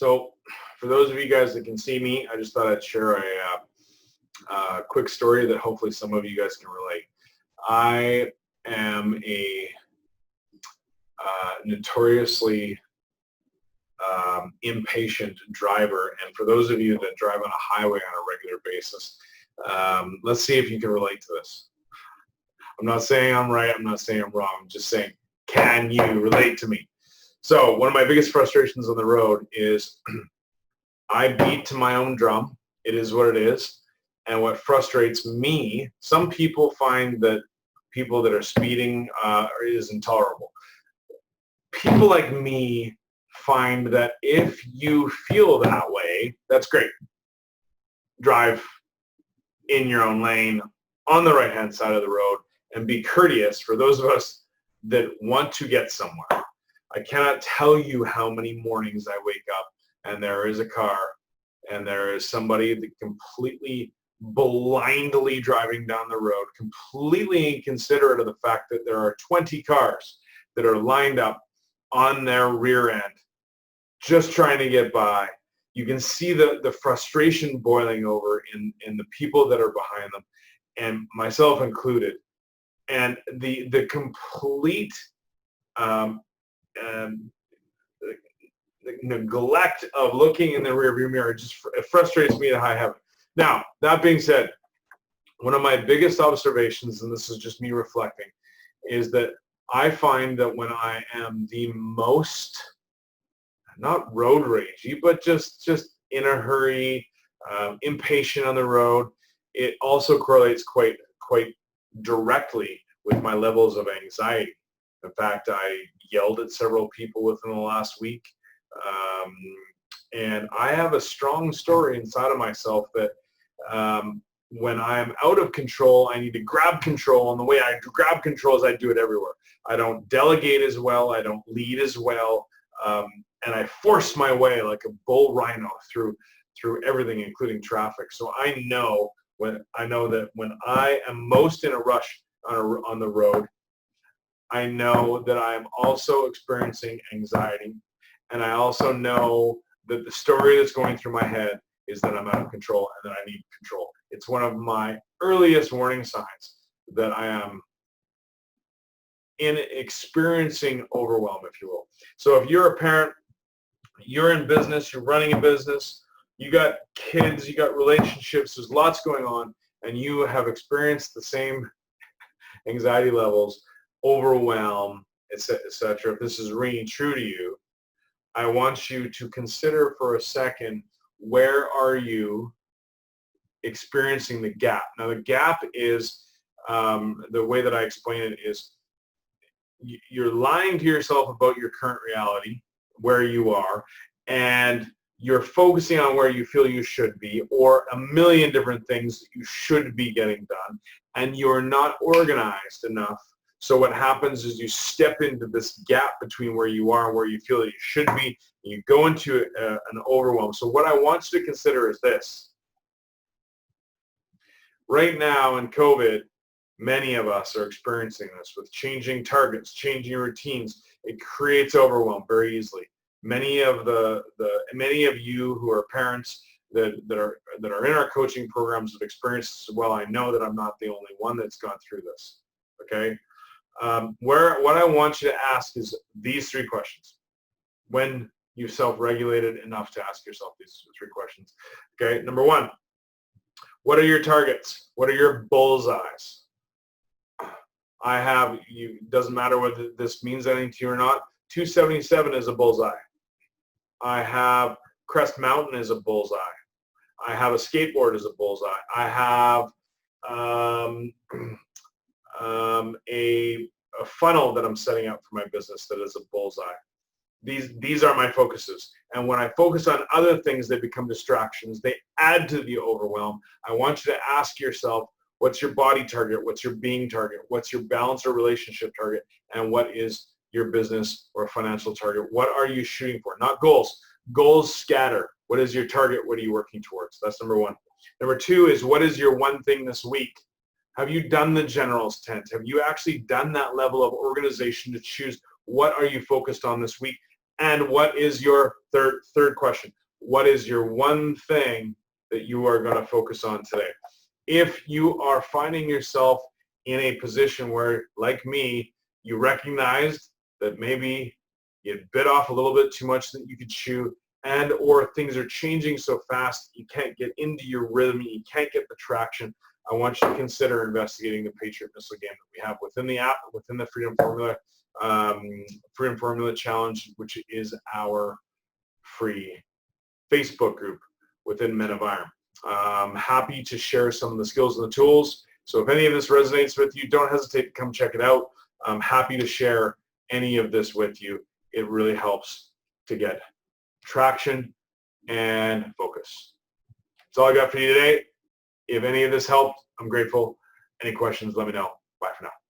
So for those of you guys that can see me, I just thought I'd share a quick story that hopefully some of you guys can relate. I am a notoriously impatient driver, and for those of you that drive on a highway on a regular basis, let's see if you can relate to this. I'm not saying I'm right, I'm not saying I'm wrong, I'm just saying, can you relate to me? So one of my biggest frustrations on the road is I beat to my own drum. It is what it is. And what frustrates me, some people find that people that are speeding is intolerable. People like me find that if you feel that way, that's great. Drive in your own lane on the right-hand side of the road and be courteous for those of us that want to get somewhere. I cannot tell you how many mornings I wake up and there is a car and there is somebody that completely blindly driving down the road, completely inconsiderate of the fact that there are 20 cars that are lined up on their rear end, just trying to get by. You can see the frustration boiling over in the people that are behind them, and myself included. And the complete the neglect of looking in the rearview mirror just it frustrates me to high heaven. Now, that being said, one of my biggest observations, and this is just me reflecting, is that I find that when I am the most, not road ragey, but just in a hurry, impatient on the road, it also correlates quite directly with my levels of anxiety. In fact, I yelled at several people within the last week. And I have a strong story inside of myself that when I'm out of control, I need to grab control. And the way I grab control is I do it everywhere. I don't delegate as well. I don't lead as well. And I force my way like a bull rhino through everything, including traffic. So I know that when I am most in a rush on the road, I know that I am also experiencing anxiety. And I also know that the story that's going through my head is that I'm out of control and that I need control. It's one of my earliest warning signs that I am experiencing overwhelm, if you will. So if you're a parent, you're in business, you're running a business, you got kids, you got relationships, there's lots going on, and you have experienced the same anxiety levels, overwhelm, etc. If this is ringing true to you, I want you to consider for a second, where are you experiencing the gap? Now, the gap is, the way that I explain it is, you're lying to yourself about your current reality, where you are, and you're focusing on where you feel you should be, or a million different things that you should be getting done, and you're not organized enough. So what happens is you step into this gap between where you are and where you feel that you should be, and you go into an overwhelm. So what I want you to consider is this. Right now in COVID, many of us are experiencing this with changing targets, changing routines. It creates overwhelm very easily. Many of you who are parents that are in our coaching programs have experienced this as well. I know that I'm not the only one that's gone through this. Okay. What I want you to ask is these three questions. When you've self-regulated enough to ask yourself these three questions. Okay. Number one, what are your targets? What are your bullseyes? Doesn't matter whether this means anything to you or not, 277 is a bullseye. I have Crest Mountain as a bullseye. I have a skateboard as a bullseye. I have a funnel that I'm setting up for my business that is a bullseye. These are my focuses. And when I focus on other things, they become distractions. They add to the overwhelm. I want you to ask yourself, what's your body target? What's your being target? What's your balance or relationship target? And what is your business or financial target? What are you shooting for? Not goals. Goals scatter. What is your target? What are you working towards? That's number one. Number two is, what is your one thing this week? Have you done the general's tent? Have you actually done that level of organization to choose what are you focused on this week? And what is your third question? What is your one thing that you are going to focus on today? If you are finding yourself in a position where, like me, you recognized that maybe you bit off a little bit too much that you could chew, and or things are changing so fast you can't get into your rhythm, you can't get the traction, I want you to consider investigating the Patriot Missile game that we have within the app, within the Freedom Formula Challenge, which is our free Facebook group within Men of Iron. Happy to share some of the skills and the tools. So if any of this resonates with you, don't hesitate to come check it out. I'm happy to share any of this with you. It really helps to get traction and focus. That's all I got for you today. If any of this helped, I'm grateful. Any questions, let me know. Bye for now.